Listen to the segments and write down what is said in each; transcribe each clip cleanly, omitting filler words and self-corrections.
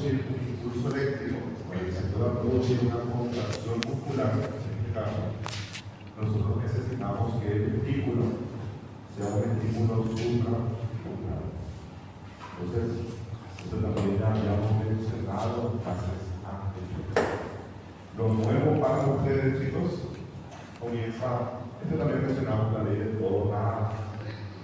producir un impulso eléctrico, para que se pueda producir una contracción muscular, en este caso, nosotros necesitamos que el ventículo sea un ventículo supramuscular. Entonces, eso también ya habíamos mencionado clases anteriores. Lo nuevo para ustedes, chicos, comienza, también mencionamos la ley de todo nada.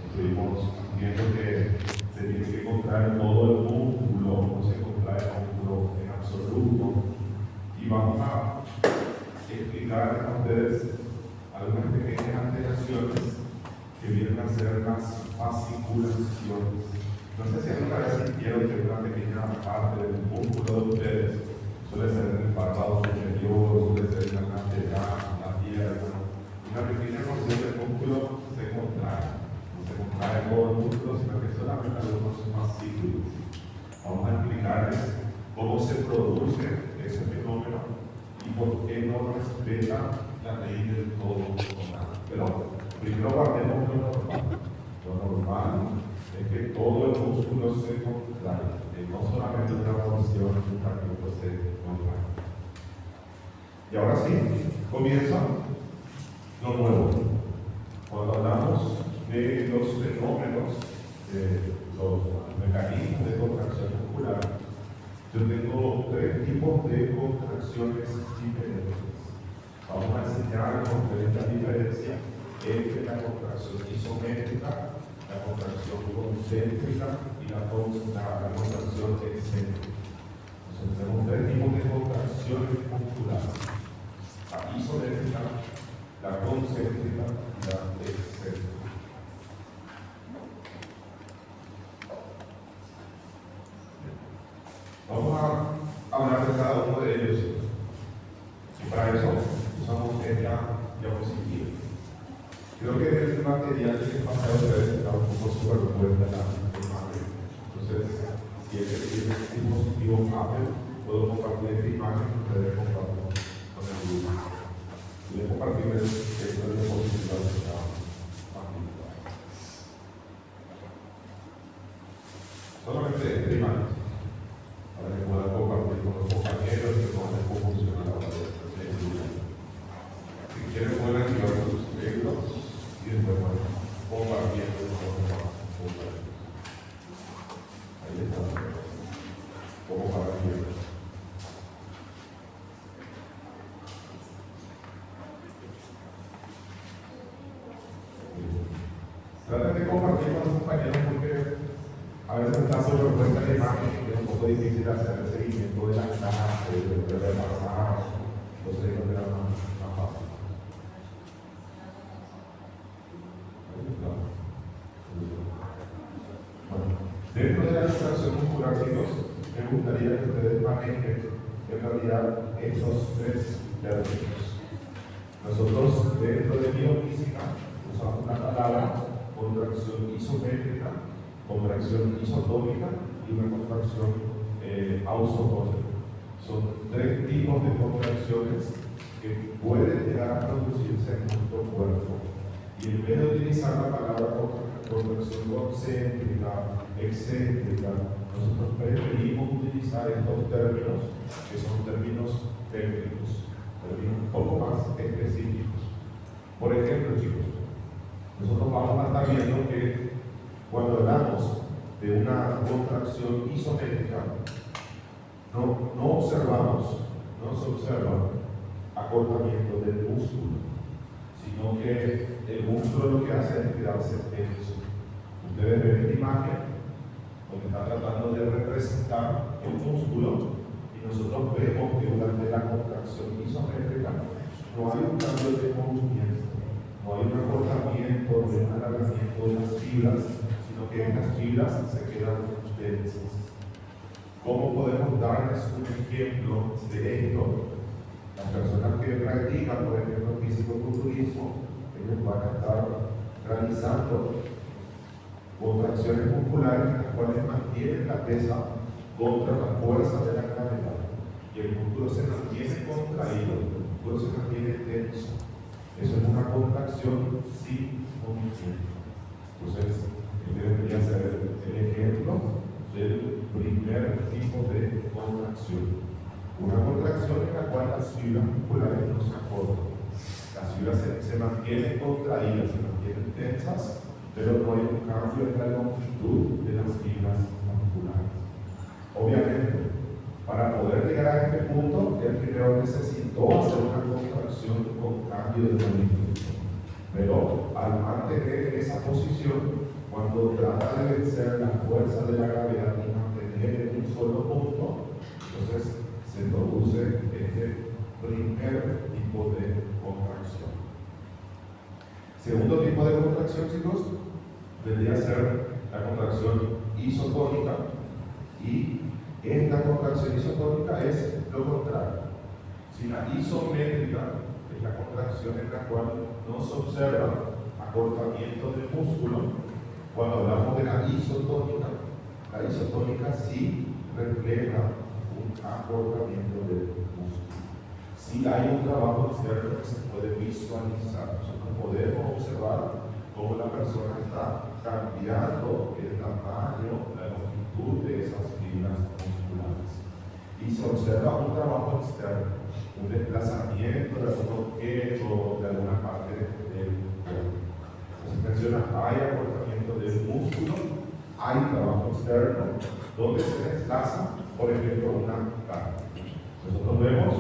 Estuvimos viendo que se tiene que contraer todo el músculo, no se contrae el músculo en absoluto. Y vamos a explicar a ustedes algunas pequeñas alteraciones que vienen a ser las fasciculaciones. No sé si alguna vez sintieron que una pequeña parte del músculo de ustedes suele ser en el párpado superior, suele ser en la lateral, la pierna. Una pequeña porción del músculo se contrae. No se contrae todo el músculo, sino que solamente algunos fascículos. Vamos a explicarles cómo se produce ese fenómeno y por qué no respeta la ley del todo o nada. Pero primero guardemos lo normal. Lo normal es que todo el músculo se contrae, no solamente una porción de un fragmento se contrae. Y ahora sí, comienza lo nuevo. Cuando hablamos de los fenómenos, de los mecanismos de contracción muscular, yo tengo tres tipos de contracciones diferentes. Vamos a enseñar la diferencia entre la contracción isométrica, la contracción concéntrica y la contracción excéntrica. Entonces tenemos tres tipos de contracciones musculares: la isométrica, la concéntrica y la excéntrica. Vamos a hablar de cada uno de ellos. Y para eso usamos esta diapositiva. Creo que el material que pasa a ustedes está un poco superpuesto a la imagen. Entonces, si es el dispositivo Apple, puedo compartir esta imagen y ustedes comparten con el grupo. Voy a compartir esta diapositiva que está magnífica. Solamente esta imagen, para que puedan compartir con los compañeros y con cómo funciona la pantalla. Si quieren, pueden activar sus libros. Y después compartiendo con los demás. Ahí está. Como para que traten de compartir con los compañeros porque a veces está sobrepuesta la imagen y es un poco difícil hacer el seguimiento de la clase, de repasar, entonces no será más fácil. Dentro de la contracción muscular, chicos, me gustaría que ustedes manejen en realidad estos tres términos. Nosotros, dentro de biofísica, usamos una palabra contracción isométrica, contracción isotónica y una contracción ausotónica. Son tres tipos de contracciones que pueden llegar a producirse en nuestro cuerpo. Y en vez de utilizar la palabra contracción concéntrica, excéntrica, nosotros preferimos utilizar estos términos que son términos técnicos, términos un poco más específicos. Por ejemplo, chicos, nosotros vamos a estar viendo que cuando hablamos de una contracción isométrica, no se observa acortamiento del músculo, sino que el músculo lo que hace es quedarse tenso. Ustedes ven esta imagen donde está tratando de representar el músculo y nosotros vemos que durante la contracción isométrica no hay un cambio de movimiento, no hay un acortamiento, un alargamiento de las fibras, sino que estas fibras se quedan tensas. ¿Cómo podemos darles un ejemplo de esto? Las personas que practican, por ejemplo, físico-culturismo, ellos van a estar realizando contracciones musculares en las cuales mantienen la pesa contra la fuerza de la gravedad y el músculo se mantiene contraído, el músculo se mantiene tenso. Eso es una contracción sin movimiento. Entonces, este debería ser el ejemplo del primer tipo de contracción. Una contracción en la cual las fibras musculares no se acortan. Las fibras se mantienen contraídas, se mantienen tensas, pero no hay un cambio en la longitud de las fibras musculares. Obviamente, para poder llegar a este punto, el primero necesitó hacer una contracción con cambio de movimiento. Pero al mantener esa posición, cuando trata de vencer la fuerza de la gravedad y mantener en un solo punto, entonces se produce este primer tipo de contracción. Segundo tipo de contracción, chicos, vendría a ser la contracción isotónica, y esta contracción isotónica es lo contrario. Si la isométrica es la contracción en la cual no se observa acortamiento del músculo, cuando hablamos de la isotónica sí refleja un acortamiento del músculo. Sí hay un trabajo externo que se puede visualizar. Nosotros podemos observar cómo la persona está cambiando el tamaño, la longitud de esas fibras musculares. Y se observa un trabajo externo, un desplazamiento de algún objeto, de alguna parte del cuerpo. Se menciona, hay acortamiento del músculo, hay trabajo externo, donde se desplaza, por ejemplo, una carga. Nosotros vemos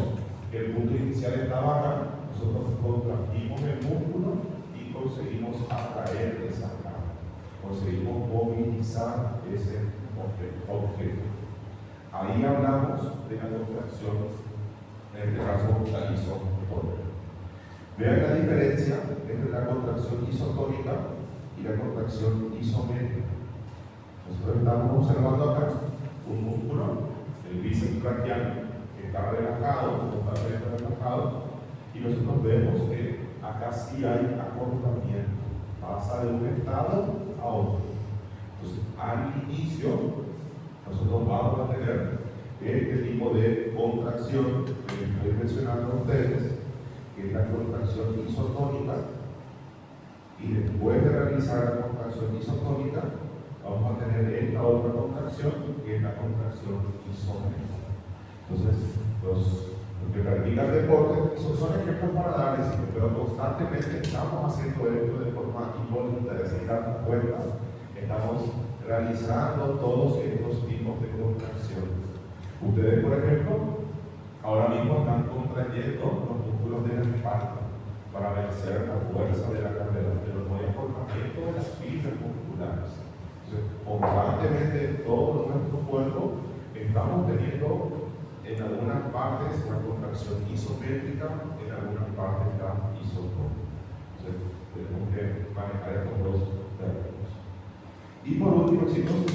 que el punto inicial está baja, nosotros contrajimos el músculo y conseguimos atraer esa carga, conseguimos movilizar ese objeto. Ahí hablamos de la contracción, en este caso la isotónica. Vean la diferencia entre la contracción isotónica y la contracción isométrica. Nosotros estamos observando acá un músculo, el bíceps braquial, que está relajado, totalmente relajado, y nosotros vemos que acá sí hay acortamiento, pasa de un estado a otro. Entonces, al inicio, nosotros vamos a tener este tipo de contracción que les estoy mencionando a ustedes, que es la contracción isotónica, y después de realizar la contracción isotónica, vamos a tener esta otra contracción, que es la contracción isométrica. Entonces, los que practican deporte, son ejemplos para darles, pero constantemente estamos haciendo esto de forma involuntaria, sin darnos cuenta. Estamos realizando todos estos tipos de contracciones. Ustedes, por ejemplo, ahora mismo están contrayendo los músculos de la espalda para vencer la fuerza de la gravedad, pero no hay acortamiento de las fibras musculares. Entonces, constantemente en todo nuestro cuerpo estamos teniendo en algunas partes una contracción isométrica, en algunas partes la isotónica. Entonces, tenemos que manejar estos dos términos. Y por último, chicos,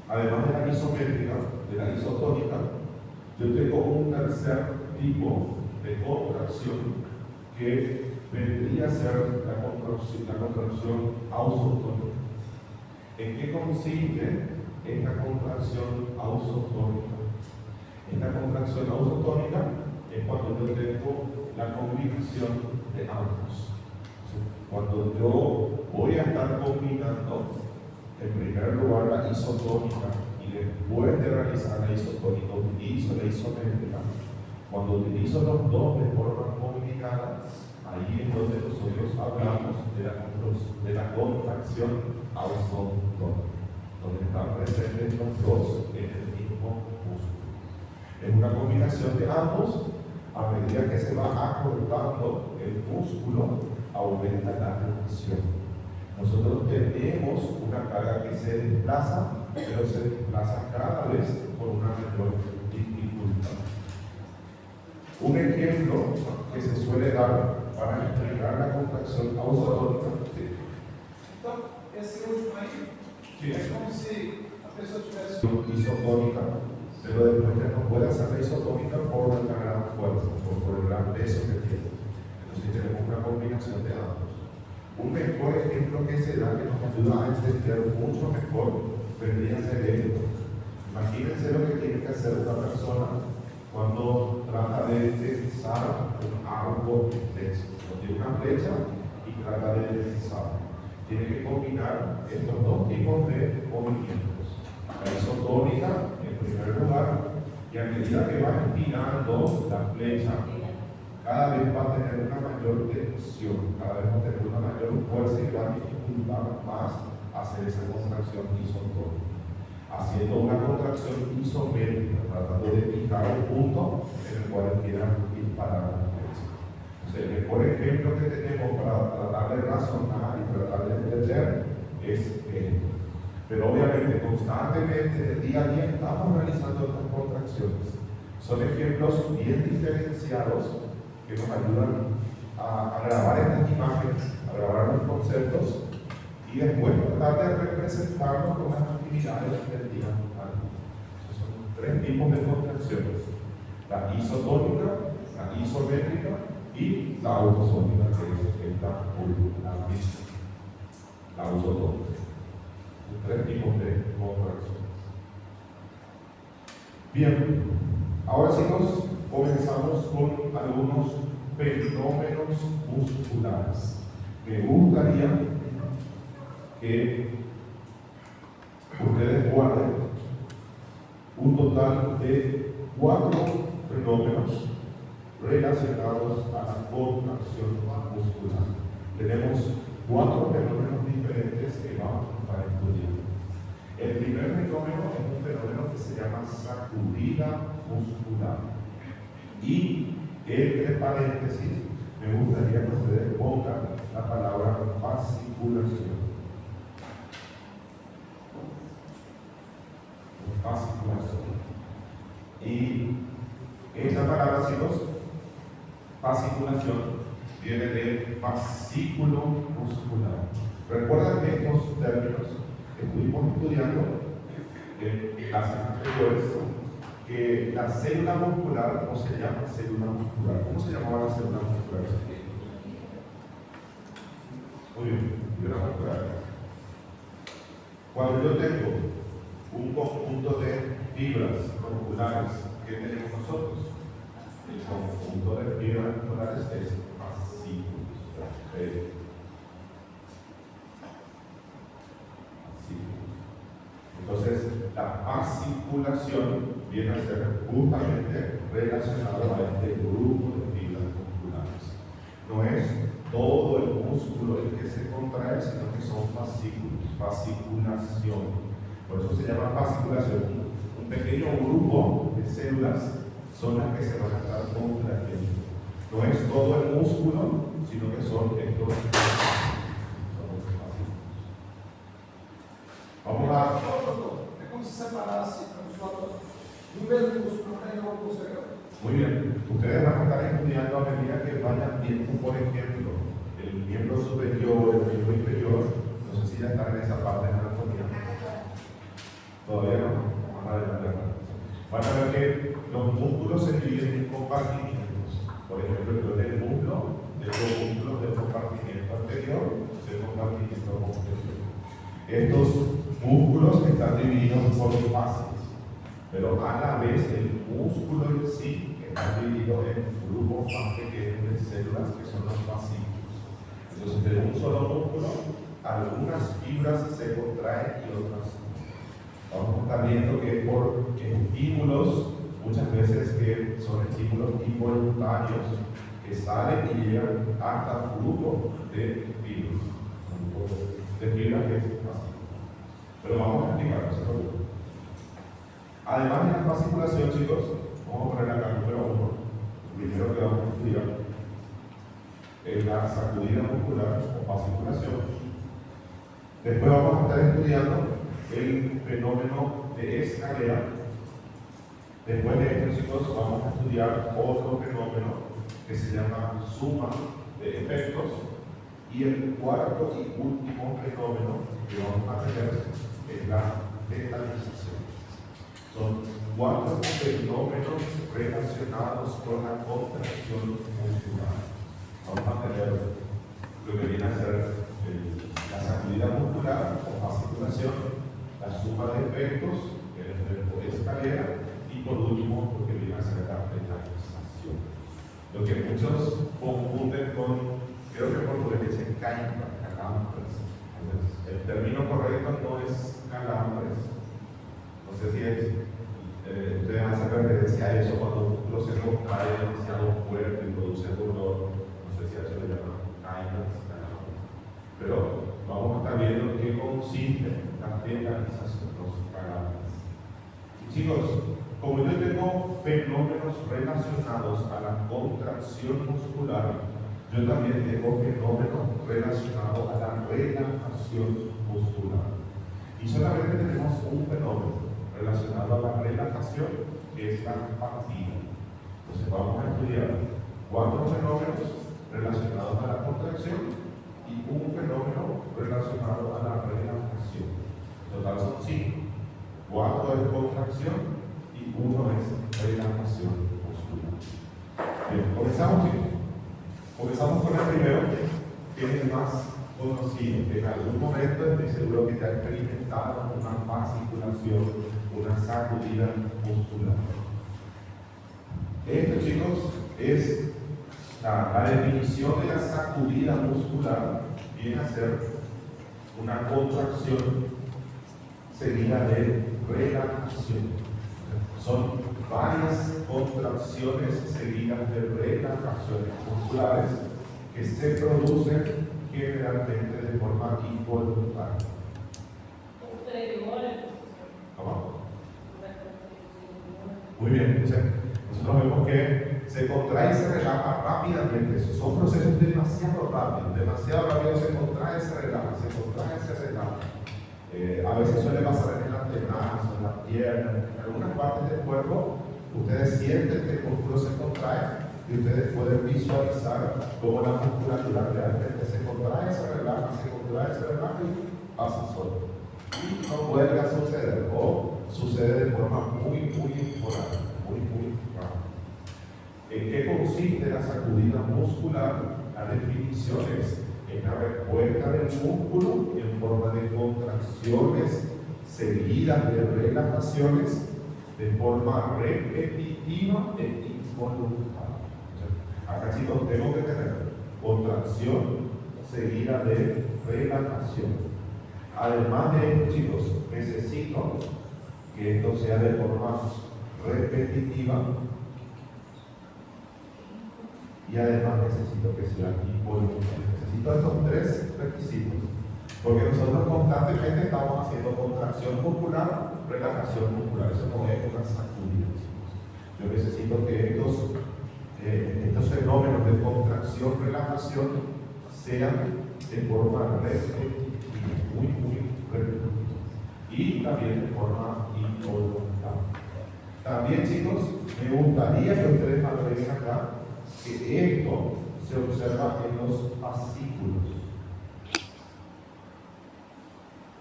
además de la isométrica, de la isotónica, yo tengo un tercer tipo de contracción que vendría a ser la contracción ausotónica. ¿En qué consiste esta contracción ausotónica? Esta contracción ausotónica es cuando yo tengo la combinación de ambos. Cuando yo voy a estar combinando, en primer lugar, la isotónica, y después de realizar la isotónica, utilizo la isométrica. Cuando utilizo los dos de forma combinada, ahí es donde nosotros hablamos de la contracción ausotónica, donde están presentes los dos en el mismo músculo. Es una combinación de ambos. A medida que se va acortando el músculo, aumenta la tensión. Nosotros tenemos una carga que se desplaza, pero se desplaza cada vez con una menor dificultad. Un ejemplo que se suele dar para explicar la contracción ausotónica. Esse último aí, é como se a pessoa tivesse isotónica, pero después ya no puede hacer la isotónica por la gran fuerza, por el gran peso que tiene. Entonces tenemos una combinación de ambos. Un mejor ejemplo que se da, que nos ayuda a entender mucho mejor, vendría a ser esto. Imagínense lo que tiene que hacer una persona cuando trata de deslizar un arco de flecha. Tiene una flecha y trata de deslizar. Tiene que combinar estos dos tipos de movimientos. La isotónica, en primer lugar, Y a medida que va empinando la flecha, cada vez va a tener una mayor tensión, cada vez va a tener una mayor fuerza y va a dificultar más hacer esa contracción isotónica. Haciendo una contracción isométrica, tratando de fijar el punto en el cual quieran disparar la flecha. Entonces, el mejor ejemplo que tenemos para tratar de razonar y tratar de entender es esto. Pero obviamente, constantemente, en el día a día, estamos realizando estas contracciones. Son ejemplos bien diferenciados que nos ayudan a grabar estas imágenes, a grabar los conceptos y después tratar de representarlos con las actividades del día a día. Son tres tipos de contracciones: la isotónica, la isométrica y la autosónica, que es la misma, la autosónica. Tres tipos de contracciones. Bien, ahora sí nos comenzamos con algunos fenómenos musculares. Me gustaría que ustedes guarden un total de 4 fenómenos relacionados a la contracción muscular. Tenemos 4 fenómenos diferentes que vamos a estar estudiando. El primer fenómeno es un fenómeno que se llama sacudida muscular. Y entre paréntesis, me gustaría que ustedes pongan la palabra fasciculación. Fasciculación. Y esta palabra, chicos, fasciculación, viene de fascículo muscular. ¿Recuerdan que estos términos que estuvimos estudiando en clases anteriores? Que la célula muscular no se llama célula muscular. ¿Cómo se llamaba la célula muscular? Muy bien, fibra muscular. Cuando yo tengo un conjunto de fibras musculares, ¿qué tenemos nosotros? El conjunto de fibras musculares es fascículos. Entonces, la fasciculación viene a ser justamente relacionado a este grupo de fibras musculares. No es todo el músculo el que se contrae, sino que son fascículos, fasciculación. Por eso se llama fasciculación. Un pequeño grupo de células son las que se van a estar contrayendo. No es todo el músculo, sino que son estos fascículos. Vamos a... É como se separasse um mesmo músculo para ir ao posterior. Muy bien, ustedes van a estar estudiando a medida que vayan viendo, por ejemplo, el miembro superior, el miembro inferior. No sé si ya están en esa parte de anatomía. Todavía no, más adelante. Van a ver que los músculos se dividen en compartimientos. Por ejemplo, yo del muslo, tengo músculos del compartimiento anterior, del compartimiento posterior. Estos músculos están divididos por fases, pero a la vez el músculo en sí está dividido en grupos más pequeños de células que son los fascículos. Entonces, de un solo músculo, algunas fibras se contraen y otras no. Vamos a estar viendo que por estímulos, muchas veces que son estímulos involuntarios, que salen y llegan hasta un grupo de fibras. De fibras que es fascículo. Pero vamos a explicarlo, ¿se preocupen? Además de la fasciculación, chicos, vamos a poner acá el número 1. Primero que vamos a estudiar es la sacudida muscular o fasciculación. Después vamos a estar estudiando el fenómeno de escalera. Después de esto, chicos, vamos a estudiar otro fenómeno que se llama suma de efectos. Y el cuarto y último fenómeno que vamos a tener es la metalización. Son 4 fenómenos relacionados con la contracción muscular. Vamos a tener lo que viene a ser la sacudida muscular o fasciculación, la suma de efectos, el efecto de escalera y por último lo que viene a ser la metalización. Lo que muchos confunden con, creo que por lo que dicen calambres. El término correcto no es calambres. No sé si es, ustedes hacen referencia a eso cuando un músculo se contrae demasiado fuerte y produce dolor. No sé si a eso le llaman kindness, pero vamos a estar viendo en qué consiste la realización de los canales. Y chicos, como yo tengo fenómenos relacionados a la contracción muscular, yo también tengo fenómenos relacionados a la relajación muscular. Y solamente tenemos un fenómeno relacionado a la relajación, que es la fatiga. Entonces vamos a estudiar 4 fenómenos relacionados a la contracción y un fenómeno relacionado a la relajación. En total son 5. 4 es contracción y 1 es relajación muscular. Bien, comenzamos, chicos. Comenzamos con el primero, que es el más conocido, que en algún momento estoy seguro que ya ha experimentado una fasciculación, una sacudida muscular. Esto, chicos, es la definición de la sacudida muscular, viene a ser una contracción seguida de relajación. Son varias contracciones seguidas de relajaciones musculares que se producen generalmente de forma involuntaria. ¿Cómo? Muy bien, entonces nosotros vemos que se contrae y se relaja rápidamente. Esos son procesos demasiado rápidos, se contrae, se relaja, se contrae, se relaja. A veces suele pasar en el antebrazo, en las piernas, en algunas partes del cuerpo. Ustedes sienten que el músculo se contrae y ustedes pueden visualizar cómo la musculatura realmente se contrae, se relaja y pasa solo. Y no vuelve a suceder o sucede de forma muy esporádica, muy rara. ¿En qué consiste la sacudida muscular? La definición es en la respuesta del músculo en forma de contracciones seguidas de relajaciones de forma repetitiva e involuntaria. Acá, chicos, tengo que tener contracción seguida de relajación. Además de esto, chicos, necesito que esto sea de forma repetitiva y además necesito que sea involuntaria. Necesito estos 3 requisitos, porque nosotros constantemente estamos haciendo contracción muscular, relajación muscular. Eso no es una sacudida, chicos. Yo necesito que estos fenómenos de contracción, relajación sean de forma repetitiva, muy repetitiva, y también de forma involuntaria. También, chicos, me gustaría que ustedes agreguen acá que esto se observa en los fascículos.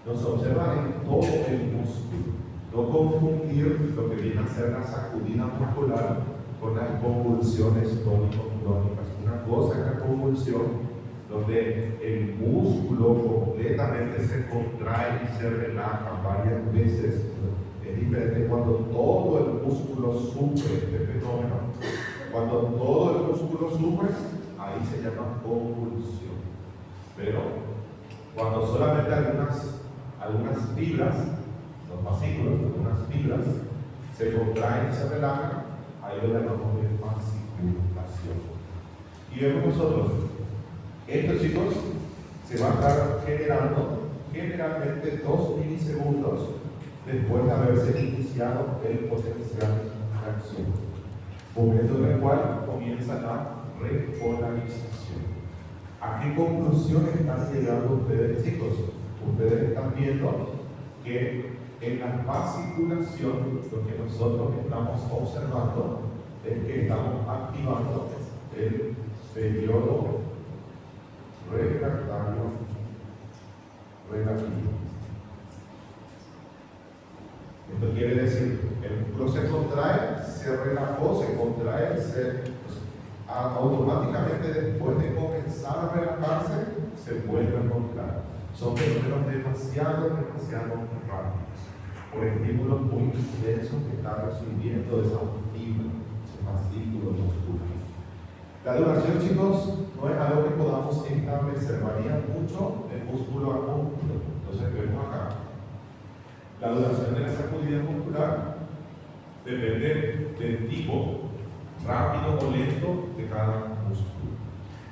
Nos observa en todo el músculo. No confundir lo que viene a ser la sacudida muscular con las convulsiones tónico-clónicas. Una cosa es la convulsión, donde el músculo completamente se contrae y se relaja varias veces. Es diferente cuando todo el músculo sufre este fenómeno. Cuando todo el músculo sufre, ahí se llama convulsión. Pero cuando solamente algunas fibras, los fascículos, algunas fibras, se contraen y se relajan, ahí lo llamamos de fasciculación. Y vemos nosotros, esto, chicos, se va a estar generando generalmente 2 milisegundos después de haberse iniciado el potencial de acción, momento en el cual comienza la repolarización. ¿A qué conclusiones están llegando ustedes, chicos? Ustedes están viendo que en la fasciculación lo que nosotros estamos observando es que estamos activando el periodo refractario relativo. Esto quiere decir que el músculo se contrae, se relajó, se contrae, automáticamente después de comenzar a relajarse, se vuelve a contraer. Son fenómenos demasiado rápidos, por estímulos muy intensos que están recibiendo esa fibra, ese fascículo muscular. La duración, chicos, no es algo que podamos establecer, varía mucho de músculo a músculo. Entonces vemos acá, la duración de la sacudida muscular depende del tipo rápido o lento de cada músculo.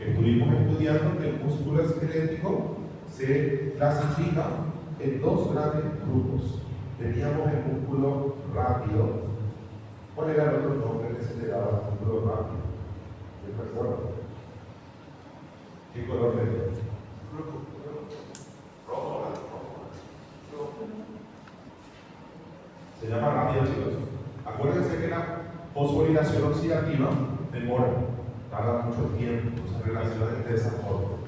Estuvimos estudiando que el músculo esquelético se clasifica en dos grandes grupos. Teníamos el músculo rápido. ¿Cuál era el otro nombre que se le daba al músculo rápido? ¿Me recuerdo? ¿Qué color le dio? Rojo. Se llama rápido, chicos. Acuérdense que la fosforilación oxidativa demora, tarda mucho tiempo, se relaciona el desarrollo.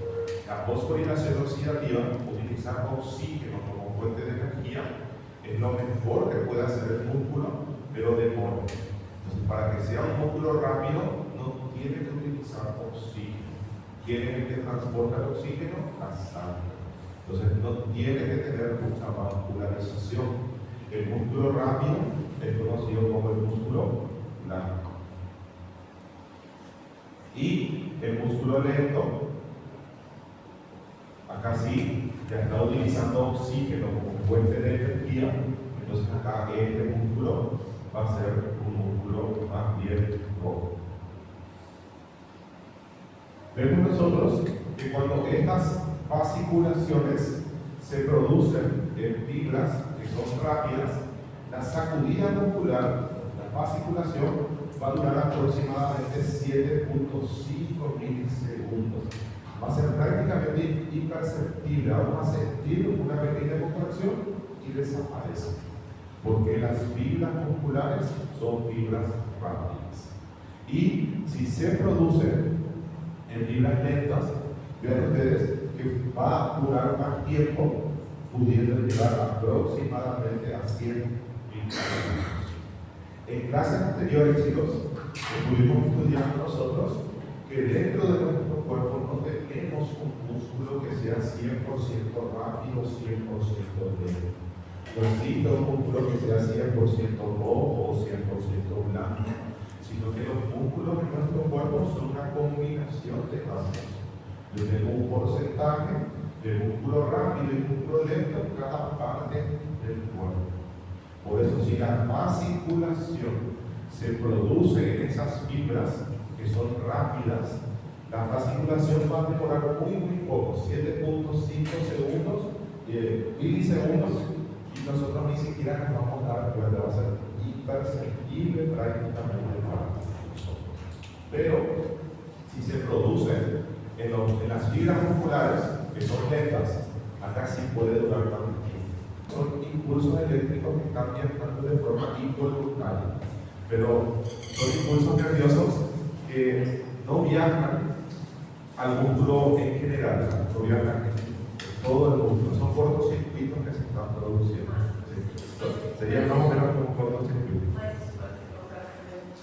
La fosforilación oxidativa, utilizar oxígeno como fuente de energía, es lo mejor que puede hacer el músculo, pero demora. Entonces, para que sea un músculo rápido, no tiene que utilizar oxígeno. ¿Quién es el que transporta el oxígeno? La sangre. Entonces, no tiene que tener mucha vascularización. El músculo rápido es conocido como el músculo blanco. Y el músculo lento, acá sí, ya está utilizando oxígeno como fuente de energía, entonces acá este músculo va a ser un músculo más bien rojo. Vemos nosotros que cuando estas fasciculaciones se producen en fibras que son rápidas, la sacudida muscular, la fasciculación, va a durar aproximadamente 7.5 milisegundos. Va a ser prácticamente imperceptible. Vamos a sentir una pequeña contracción y desaparece. Porque las fibras musculares son fibras rápidas. Y si se producen en fibras lentas, vean ustedes que va a durar más tiempo, pudiendo llegar aproximadamente a 100 milisegundos. En clases anteriores, chicos, estuvimos estudiando nosotros que dentro de nuestro cuerpo no tenemos un músculo que sea 100% rápido, 100% lento. No existe un músculo que sea 100% rojo o 100% blanco, sino que los músculos de nuestro cuerpo son una combinación de ambos. Yo tengo un porcentaje de músculo rápido y músculo lento en cada parte del cuerpo. Por eso, si la fasciculación se produce en esas fibras que son rápidas, la fasciculación va a demorar muy poco, 7.5 segundos, milisegundos, y nosotros ni siquiera nos vamos a dar cuenta, va a ser imperceptible prácticamente para nosotros. Pero, si se produce en las fibras musculares que son lentas, acá sí puede durar más tiempo. Son impulsos eléctricos que están viajando de forma involuntaria, pero son impulsos nerviosos que no viajan al músculo en general, no viajan en todo el músculo, son cortocircuitos que se están produciendo. Sí. Sería más o menos como un cortocircuito. Mas isso pode ser provocado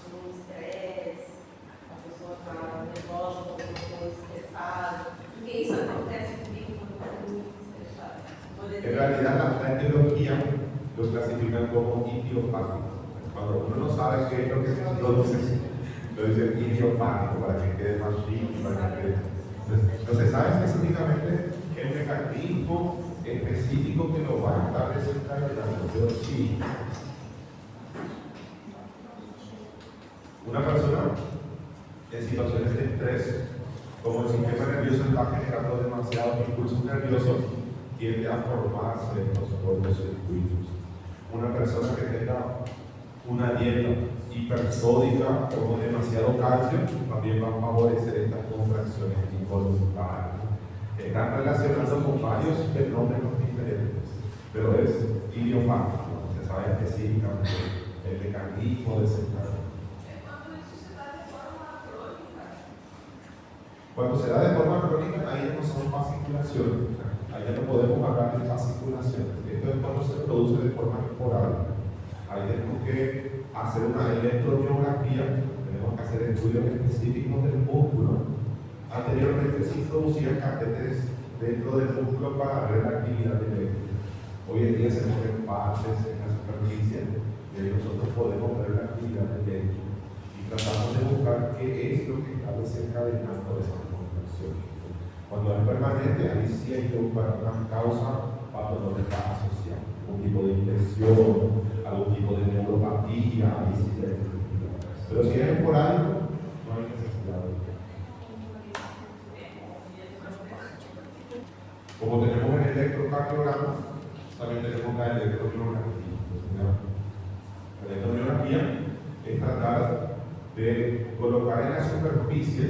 por um estresse, a pessoa está nervosa, alguma coisa estressada, porque isso acontece comigo quando eu estou muito estressada. En realidad, la etiología los clasifican como idiopáticos. Cuando uno no sabe qué es lo que se produce, lo dicen idiopático para que quede más rico, para que quede. No se sabe específicamente el mecanismo específico que lo va a estar desencadenando, pero sí. Una persona en situaciones de estrés, como el sistema nervioso está generando demasiados impulsos nerviosos, tiende a formarse los cortocircuitos. Una persona que tenga una dieta hipersódica o con demasiado calcio también va a favorecer estas contracciones involuntarias. Están relacionando con varios fenómenos diferentes, pero es idiopático, se sabe específicamente el mecanismo de desencadenamiento. Cuando se da de forma crónica, ahí ya no son fasciculaciones, ahí ya no podemos hablar de fasciculaciones. Esto es cuando se produce de forma esporádica. Ahí tenemos que hacer una electromiografía, tenemos que hacer estudios específicos del músculo. Anteriormente se introducían catéteres dentro del músculo para ver la actividad eléctrica. Hoy en día se ponen parches en la superficie y nosotros podemos ver la actividad eléctrica y tratamos de buscar qué es lo que está desencadenando esa contracción. Cuando es permanente, ahí sí hay que buscar una causa patológica asociada, algún tipo de infección, algún tipo de neuropatía, ahí sí hay que investigar. Pero si es esporádico, no hay necesidad de esto. Como tenemos el electrocardiograma, también tenemos la electromiografía. La electromiografía es tratar de colocar en la superficie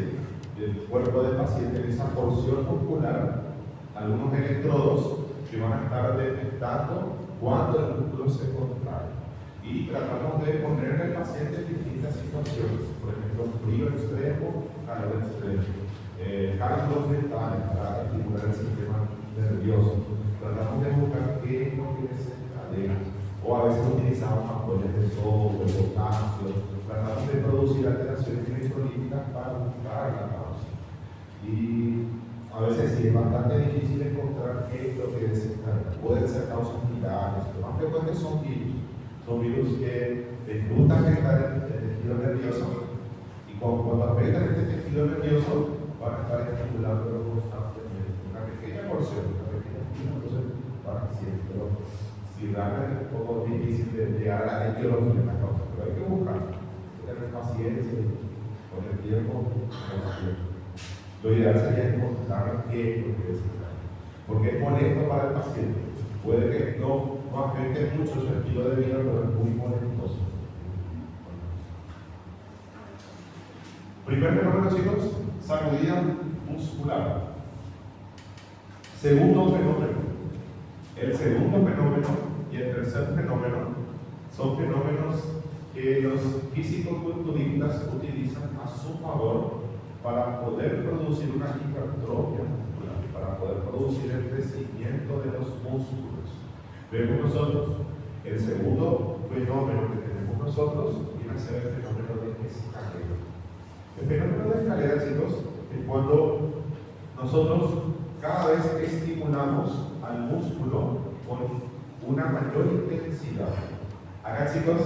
del cuerpo del paciente, en esa porción muscular, algunos electrodos que van a estar detectando cuando el músculo se contrae. Y tratamos de poner al paciente en distintas situaciones, por ejemplo, frío extremo, calor extremo, cargos mentales para estimular el sistema nervioso. Tratamos de buscar qué es lo que desencadena, o a veces utilizamos ampollas de sodio, de potasio, tratamos de producir alteraciones electrolíticas para buscar la causa. Y a veces sí es bastante difícil encontrar qué es lo que desencadena. Pueden ser causas virales, pero más frecuentes son virus. Son virus que les gusta afectar el tejido nervioso, y cuando afectan este tejido nervioso van a estar estimulándolo constantemente. Una pequeña porción para siempre. Pero si realmente es un poco difícil de llegar a la etiología de la causa, pero hay que buscar, tener paciencia y con el tiempo. Lo ideal sería encontrar qué es lo que es, porque es molesto para el paciente. Puede que no afecte mucho su estilo de vida, pero es muy molestoso. Primer fenómeno, chicos, sacudida muscular. Segundo fenómeno. El segundo fenómeno y el tercer fenómeno son fenómenos que los físico-culturistas utilizan a su favor para poder producir una hipertrofia muscular, para poder producir el crecimiento de los músculos. Vemos nosotros el segundo fenómeno que tenemos nosotros viene a ser el fenómeno de escalera. El fenómeno de escalera, chicos, es cuando nosotros cada vez estimulamos al músculo con una mayor intensidad. Acá, chicos,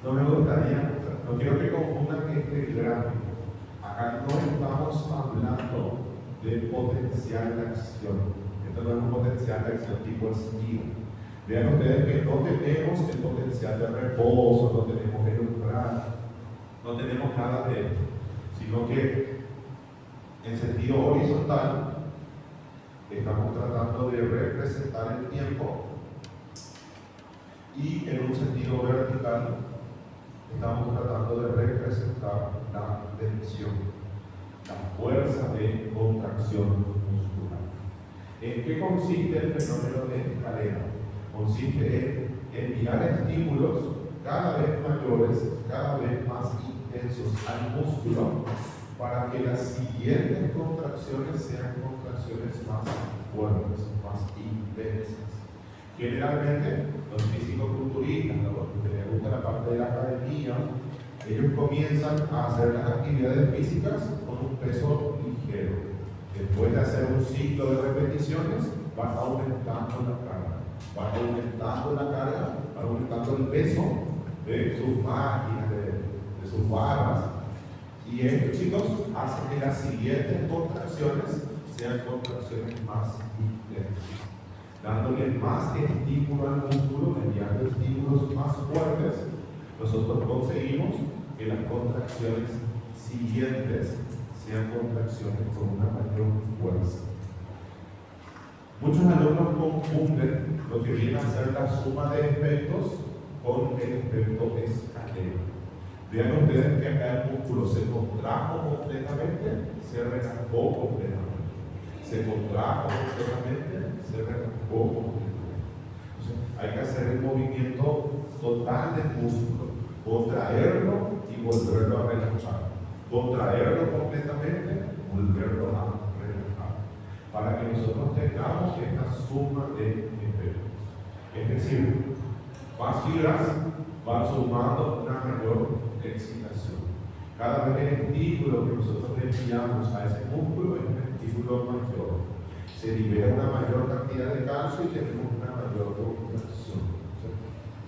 no me gustaría, no quiero que confundan este gráfico. Acá no estamos hablando de potencial de acción. Esto no es un potencial de acción tipo esquiva. Vean ustedes que no tenemos el potencial de reposo, no tenemos el umbral, no tenemos nada de esto, sino que en sentido horizontal estamos tratando de representar el tiempo, y en un sentido vertical estamos tratando de representar la tensión, la fuerza de contracción muscular. ¿En qué consiste el fenómeno de escalera? Consiste en enviar estímulos cada vez mayores, cada vez más intensos al músculo, para que las siguientes contracciones sean contracciones más fuertes, más intensas. Generalmente, los físico-culturistas, los que les gusta la parte de la academia, ellos comienzan a hacer las actividades físicas con un peso ligero. Después de hacer un ciclo de repeticiones, van aumentando la carga. Van aumentando el peso de sus máquinas, de sus barras. Y esto, chicos, hace que las siguientes contracciones sean contracciones más intensas, dándole más estímulo al músculo, enviando estímulos más fuertes. Nosotros conseguimos que las contracciones siguientes sean contracciones con una mayor fuerza. Muchos alumnos confunden lo que viene a ser la suma de efectos con el efecto escalera. Vean ustedes que acá el músculo se contrajo completamente, se relajó completamente. Se contrajo completamente, se relajó completamente. Entonces, hay que hacer el movimiento total del músculo, contraerlo y volverlo a relajar. Contraerlo completamente, volverlo a relajar, para que nosotros tengamos esta suma de efectos. Es decir, más fibras van sumando una mayor excitación. Cada vez el estímulo que nosotros le enviamos a ese músculo es un estímulo mayor. Se libera una mayor cantidad de calcio y tenemos una mayor contracción.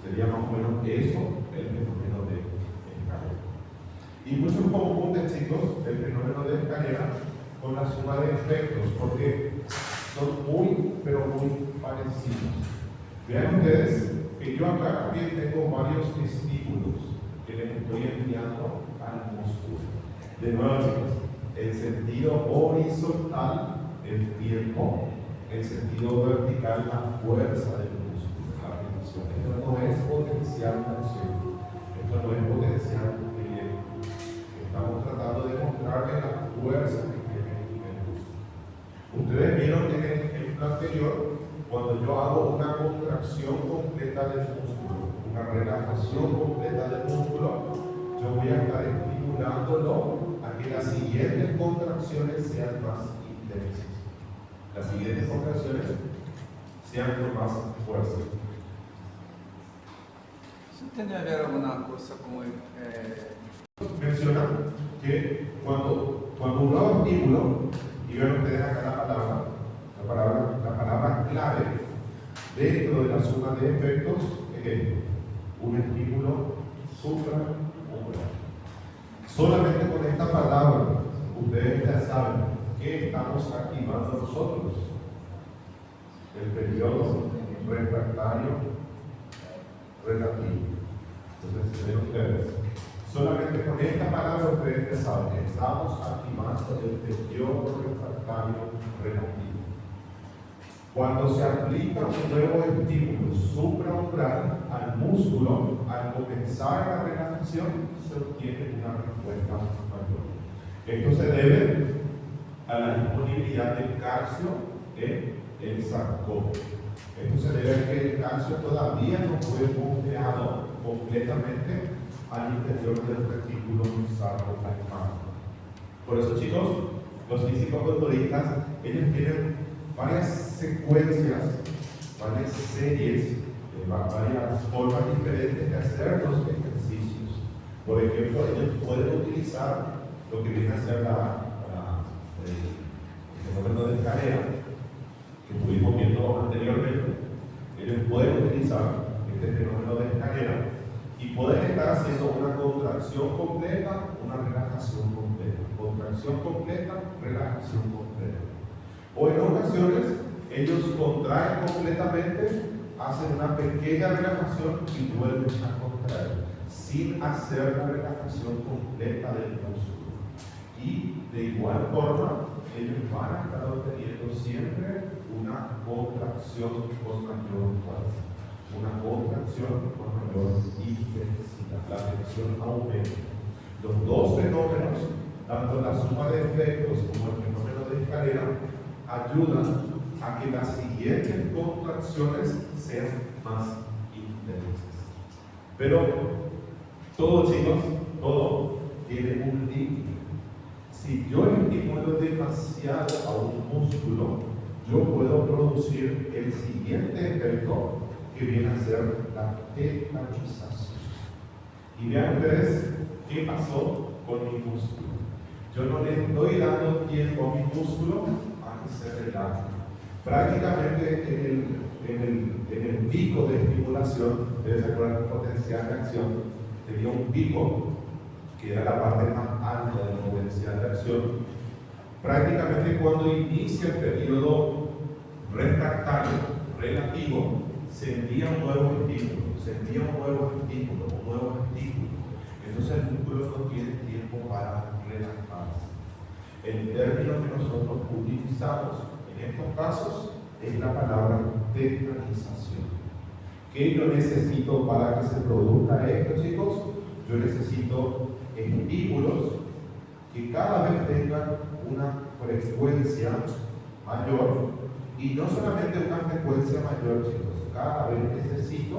Sería más o menos eso el fenómeno de escalera. Y muchos confunden, chicos, el fenómeno de escalera con la suma de efectos, porque son muy, pero muy parecidos. Vean ustedes que yo acá también tengo varios estímulos. que les estoy enviando al músculo. De nuevo, chicos, el sentido horizontal, el tiempo, el sentido vertical, la fuerza del músculo, la retención. Esto no es potencial acción, esto no es potencial directo. Estamos tratando de mostrarles la fuerza que tiene el músculo. Ustedes vieron en el ejemplo anterior, cuando yo hago una contracción completa del músculo, una relajación completa del músculo, yo voy a estar estimulándolo a que las siguientes contracciones sean más intensas. Las siguientes contracciones sean con más fuerza. Isso tem a ver alguma coisa com Mencionan que cuando uno da estímulo, y ven ustedes acá la palabra clave dentro de la suma de efectos es un estímulo supraocular. Solamente con esta palabra ustedes ya saben que estamos activando nosotros el periodo refractario relativo. Entonces, ven ustedes, solamente con esta palabra ustedes ya saben que estamos activando el periodo refractario relativo. Cuando se aplica un nuevo estímulo supraocular al músculo, al comenzar la relajación, se obtiene una respuesta mayor. Esto se debe a la disponibilidad de calcio en el sarcófago. Esto se debe a que el calcio todavía no fue bombeado completamente al interior del retículo sarcoplasmático. Por eso, chicos, los físicos-culturistas, ellos tienen varias secuencias, varias series, varias formas diferentes de hacer los ejercicios. Por ejemplo, ellos pueden utilizar lo que viene a ser el fenómeno de escalera, que estuvimos viendo anteriormente. Ellos pueden utilizar este fenómeno de escalera y pueden estar haciendo una contracción completa, una relajación completa, contracción completa, relajación completa. O en ocasiones, ellos contraen completamente, hacen una pequeña relajación y vuelven a contraer, sin hacer la relajación completa del músculo. Y de igual forma, ellos van a estar obteniendo siempre una contracción con mayor fuerza, una contracción con mayor intensidad. La tensión aumenta. Los dos fenómenos, tanto la suma de efectos como el fenómeno de escalera, ayudan a que las siguientes contracciones sean más intensas. Pero todo, chicos, todo tiene un límite. Si yo estimulo demasiado a un músculo, yo puedo producir el siguiente efecto que viene a ser la tetanización. Y vean ustedes qué pasó con mi músculo. Yo no le estoy dando tiempo a mi músculo a que se relaje. Prácticamente en el pico de estimulación, ustedes se acuerdan del potencial de acción, tenía un pico que era la parte más alta del potencial de acción. Prácticamente cuando inicia el periodo refractario relativo, se envía un nuevo estímulo, entonces el músculo no tiene tiempo para relajarse. El término que nosotros utilizamos en estos casos es la palabra tetanización. ¿Qué yo necesito para que se produzca esto, chicos? Yo necesito estímulos que cada vez tengan una frecuencia mayor, y no solamente una frecuencia mayor, chicos, cada vez necesito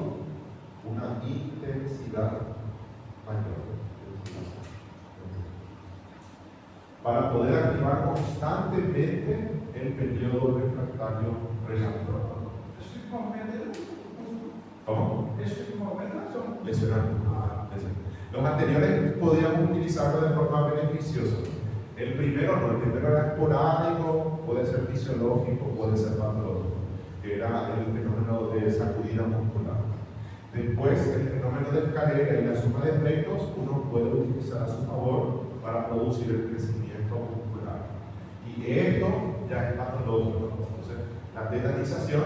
una intensidad mayor para poder activar constantemente el periodo refractario relativo. ¿Cómo? Los anteriores podíamos utilizarlo de forma beneficiosa. El primero no, el primero era esporádico, puede ser fisiológico, puede ser patológico, que era el fenómeno de sacudida muscular. Después, el fenómeno de escalera y la suma de efectos, uno puede utilizar a su favor para producir el crecimiento muscular. Y esto ya es patológico. Entonces, la tetanización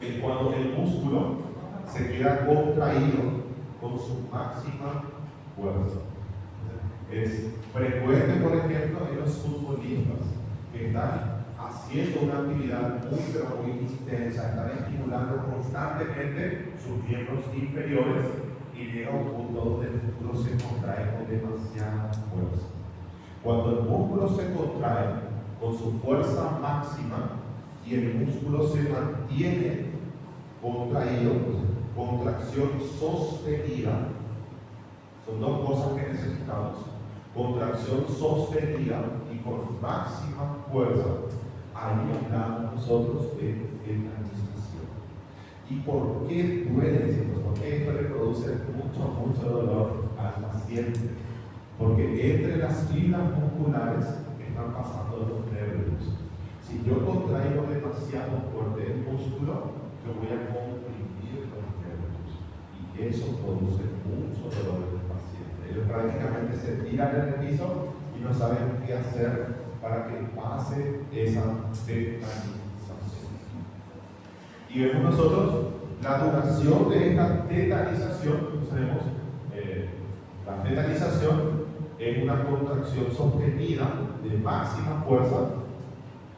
es cuando el músculo se queda contraído con su máxima fuerza. Es frecuente, por ejemplo, en los futbolistas que están haciendo una actividad muy, pero muy intensa, están estimulando constantemente sus miembros inferiores y llega a un punto donde el músculo se contrae con demasiada fuerza. Cuando el músculo se contrae con su fuerza máxima y el músculo se mantiene contraído, contracción sostenida, son dos cosas que necesitamos: contracción sostenida y con máxima fuerza. Ahí hablamos nosotros de estabilización. ¿Y por qué duele, chicos? Porque esto le produce mucho dolor al paciente. Porque entre las fibras musculares están pasando los nervios. Si yo contraigo demasiado fuerte el músculo, yo voy a comprimir los nervios. Y eso produce mucho dolor en el paciente. Ellos prácticamente se tiran en el piso y no saben qué hacer para que pase esa tetanización. Y vemos nosotros la duración de esta tetanización. Tenemos la tetanización es una contracción sostenida de máxima fuerza,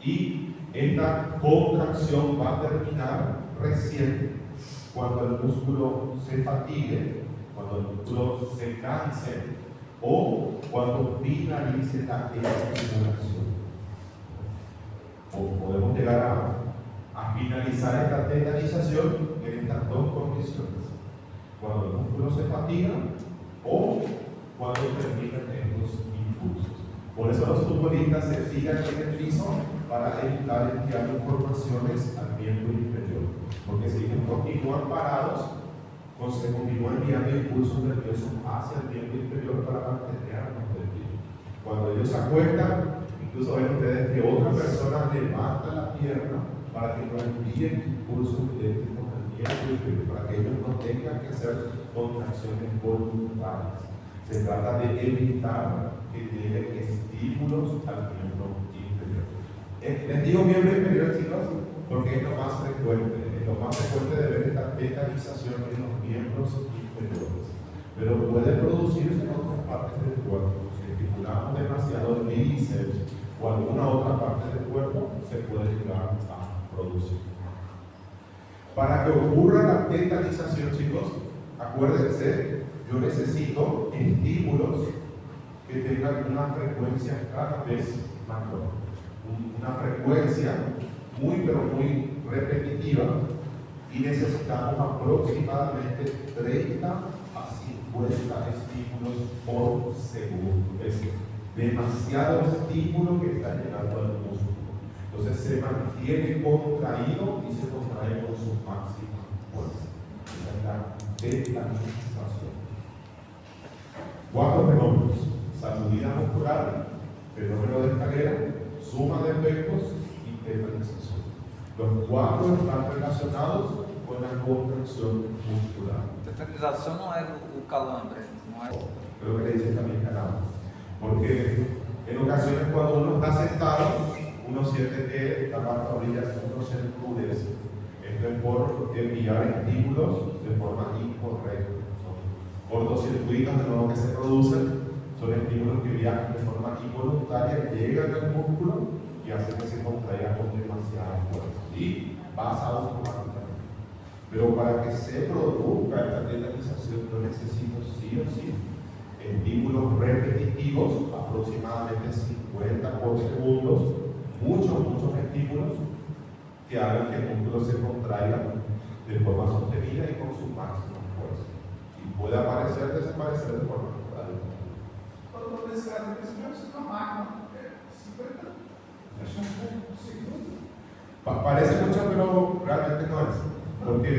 y esta contracción va a terminar recién cuando el músculo se fatigue, cuando el músculo se canse o cuando finalice la estimulación. O podemos llegar a finalizar esta tetanización en estas dos condiciones: cuando el músculo se fatiga o cuando terminan estos impulsos. Por eso los futbolistas se tiran en el piso para evitar enviar informaciones al miembro inferior, porque si ellos continúan parados, se continúan enviando impulsos nerviosos hacia el miembro inferior para mantenernos de pie. Cuando ellos se acuestan, incluso ven ustedes que otra persona levanta la pierna para que no envíen impulsos eléctricos al miembro inferior, para que ellos no tengan que hacer contracciones voluntarias. Se trata de evitar que lleguen estímulos al miembro inferior. Les digo miembro inferior, chicos, porque es lo más frecuente. Es lo más frecuente de ver esta tetanización en los miembros inferiores. Pero puede producirse en otras partes del cuerpo. Si estimulamos demasiado el bíceps o alguna otra parte del cuerpo, se puede llegar a producir. Para que ocurra la tetanización, chicos, acuérdense, yo necesito estímulos que tengan una frecuencia cada vez mayor. Una frecuencia muy, pero muy repetitiva, y necesitamos aproximadamente 30 a 50 estímulos por segundo. Es demasiado estímulo que está llegando al músculo. Entonces se mantiene contraído y se contrae con su máxima fuerza. Esa es la tetanización. 4 fenómenos: sacudida muscular, fenómeno de escalera, suma de efectos y tetanización. Los 4 están relacionados con la contracción muscular. Tetanização não é o calambre, não é? Creo que le dice también canal. Porque en ocasiones cuando uno está sentado, uno siente que la parte orilla uno se endurece. Esto es por enviar estímulos de forma incorrecta. Cortocircuitos de nuevo que se producen, son estímulos que viajan de forma involuntaria, llegan al músculo y hacen que se contraiga con demasiada fuerza y pasa automáticamente. Pero para que se produzca esta tetanización, yo necesito sí o sí estímulos repetitivos, aproximadamente 50 por segundo, muchos estímulos que hagan que el músculo se contraiga de forma sostenida y con su máxima fuerza. Puede aparecer, desaparecer de forma natural. Todo nesse caso, principalmente uma máquina, 50, acho um pouco por segundo. Parece mucho, pero realmente no es. Porque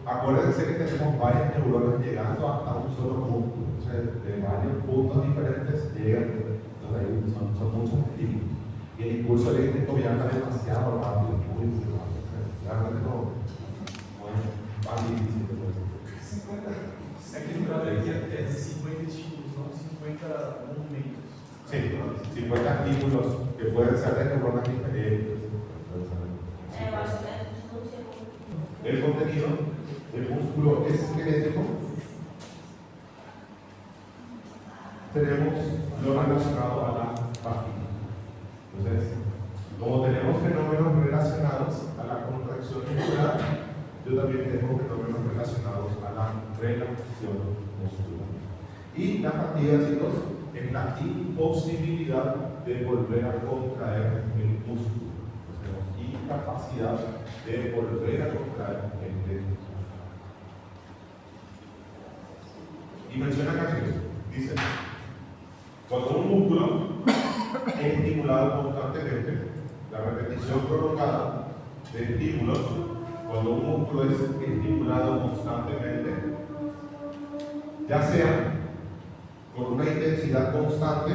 acuérdense que tenemos varias neuronas llegando hasta un solo punto. O sea, de varios puntos diferentes llegan. Entonces ahí son muchos estímulos. Y el impulso eléctrico viaja demasiado rápido, muy rápido. Realmente no es más difícil de ver. 50. É que lembrando aqui é 50 estímulos, não 50 movimentos. Sí, 50 estímulos que pueden ser de neuronas diferentes. Eu acho que a gente não tinha como. El contenido del músculo esquelético tenemos lo relacionado a la fatiga. Entonces, como tenemos fenómenos relacionados a la contracción muscular, yo también tengo fenómenos relacionados a la relajación muscular. Y la fatiga, chicos, es la imposibilidad de volver a contraer el músculo. Tenemos incapacidad de volver a contraer el músculo. Y menciona acá, dice, cuando un músculo es estimulado constantemente, la repetición prolongada de estímulos, cuando un músculo es estimulado constantemente, ya sea con una intensidad constante,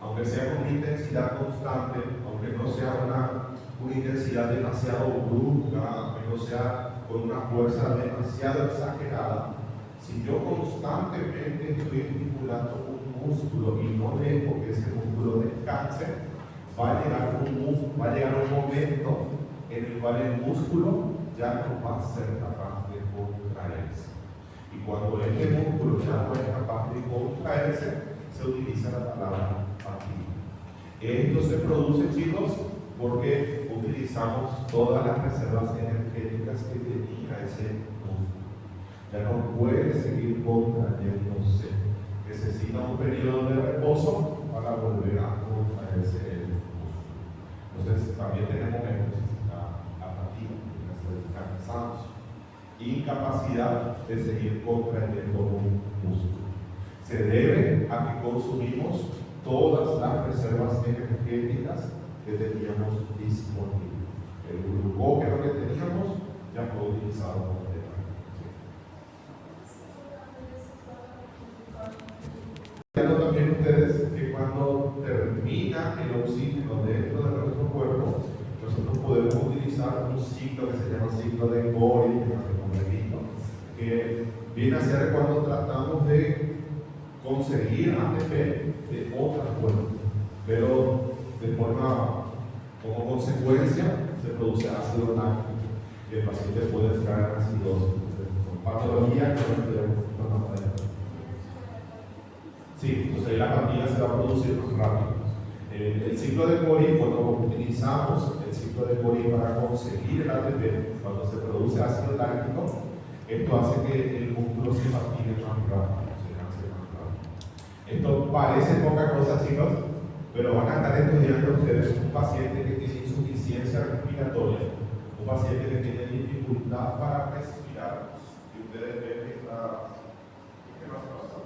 aunque sea con una intensidad constante, aunque no sea una intensidad demasiado brusca, aunque no sea con una fuerza demasiado exagerada, si yo constantemente estoy estimulando un músculo y no dejo que ese músculo descanse, va a llegar un momento en el cual el músculo ya no va a ser capaz de contraerse. Y cuando este músculo ya no es capaz de contraerse, se utiliza la palabra fatiga. Esto se produce, chicos, porque utilizamos todas las reservas energéticas que tenía ese músculo. Ya no puede seguir contrayéndose. Necesita un periodo de reposo para volver a contraerse el músculo. Entonces, también tenemos la fatiga, cansados, incapacidad de seguir contrayendo un músculo. Se debe a que consumimos todas las reservas energéticas que teníamos disponibles. El glucógeno que teníamos ya fue utilizado completamente. Viendo también ustedes que cuando termina el oxígeno dentro de nuestro cuerpo, nosotros podemos utilizar un ciclo que se llama ciclo de Cori, que viene a ser cuando tratamos de conseguir ATP de otra forma, pero de forma, como consecuencia, se produce ácido láctico y el paciente puede entrar en acidosis. Con patología que no tenemos. Sí, entonces la fatiga se va a producir más rápido. El ciclo de Cori, cuando utilizamos el ciclo de Cori para conseguir el ATP, cuando se produce ácido láctico, esto hace que el músculo se fatigue más rápido, se canse más rápido. Esto parece poca cosa, chicos, pero van a estar estudiando ustedes un paciente que tiene insuficiencia respiratoria, un paciente que tiene dificultad para respirar, y ustedes ven que está... ¿Qué más pasa?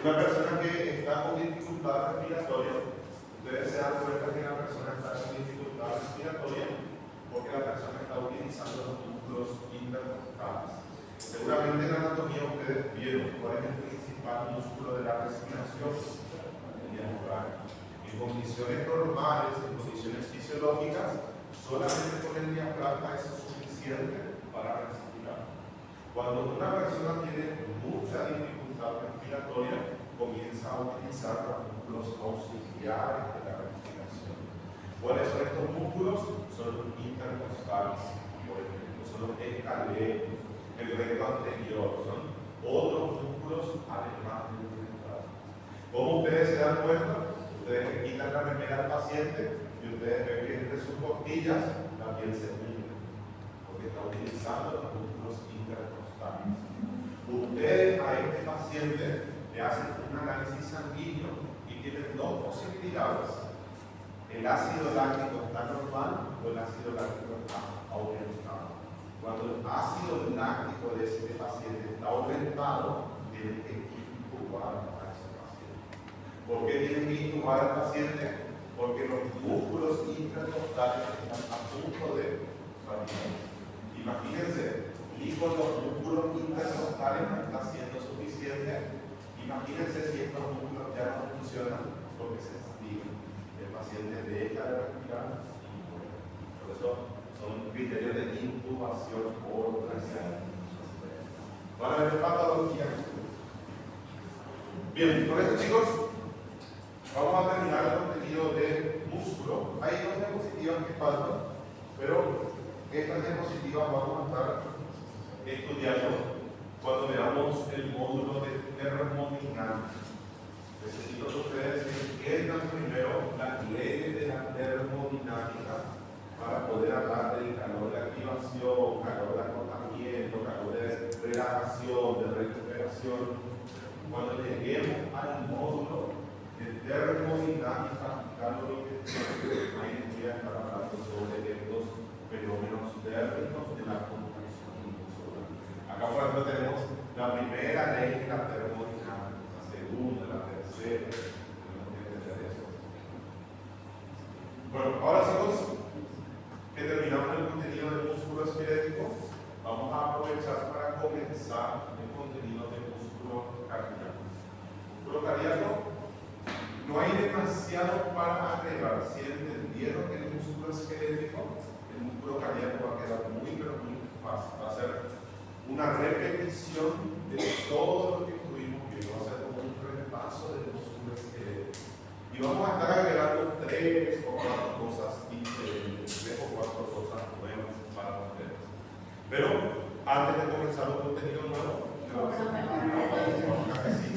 Una persona que está con dificultad respiratoria, ustedes se dan cuenta que la persona está con dificultad respiratoria porque la persona está utilizando los músculos intercostales. Seguramente en la anatomía ustedes vieron cuál es el principal músculo de la respiración, el diafragma. En condiciones normales, en condiciones fisiológicas, solamente con el diafragma es suficiente para respirar. Cuando una persona tiene mucha dificultad respiratoria, comienza a utilizar los músculos auxiliares de la respiración. ¿Cuáles son estos músculos? Son los intercostales, por ejemplo, son los escalenos, el recto anterior, son otros músculos además del ventral. ¿Cómo ustedes se dan cuenta? Ustedes le quitan la remera al paciente y ustedes ven que entre sus costillas la piel se une, porque está utilizando los músculos intercostales. Ustedes a este paciente le hacen un análisis sanguíneo y tienen dos posibilidades. El ácido láctico está normal o el ácido láctico está aumentado. Cuando el ácido láctico de este paciente está aumentado, tienen que intubar a ese paciente. ¿Por qué tienen que intubar al paciente? Porque los músculos intercostales están a punto de fatigarse. Imagínense, y con los músculos intercostales no está siendo suficiente. Imagínense si estos músculos ya no funcionan porque se fatigan. El paciente deja de respirar y muere. Por eso son criterios de intubación o tracción. Van a ver patología. Bien, con esto, chicos, vamos a terminar el contenido de músculo. Hay dos diapositivas que faltan, pero Estas diapositivas vamos a estar estudiando cuando veamos el módulo de termodinámica. Necesito que ustedes entiendan primero las leyes de la termodinámica para poder hablar del calor de activación, calor de acotamiento, calor de relajación, de recuperación. Cuando lleguemos al módulo de termodinámica calórica, ahí voy a estar hablando sobre estos fenómenos térmicos de la conducción inusual. Acá por ejemplo tenemos la primera ley de la termodinámica, la segunda, la tercera, tenemos que entender eso. Bueno, ahora chicos, que terminamos el contenido del músculo esquelético, vamos a aprovechar para comenzar el contenido del músculo cardíaco. Músculo cardíaco, no hay demasiado para agregar. Si entendieron el músculo esquelético, el músculo cardíaco va a quedar muy, pero muy fácil. Va a ser una repetición de todo lo que estuvimos viendo. Va a ser como un repaso del músculo esquelético. Y vamos a estar agregando 3 o 4 cosas diferentes, 3 o 4 cosas nuevas para ustedes. Pero antes de comenzar un contenido nuevo, me voy a hacer un cafecito.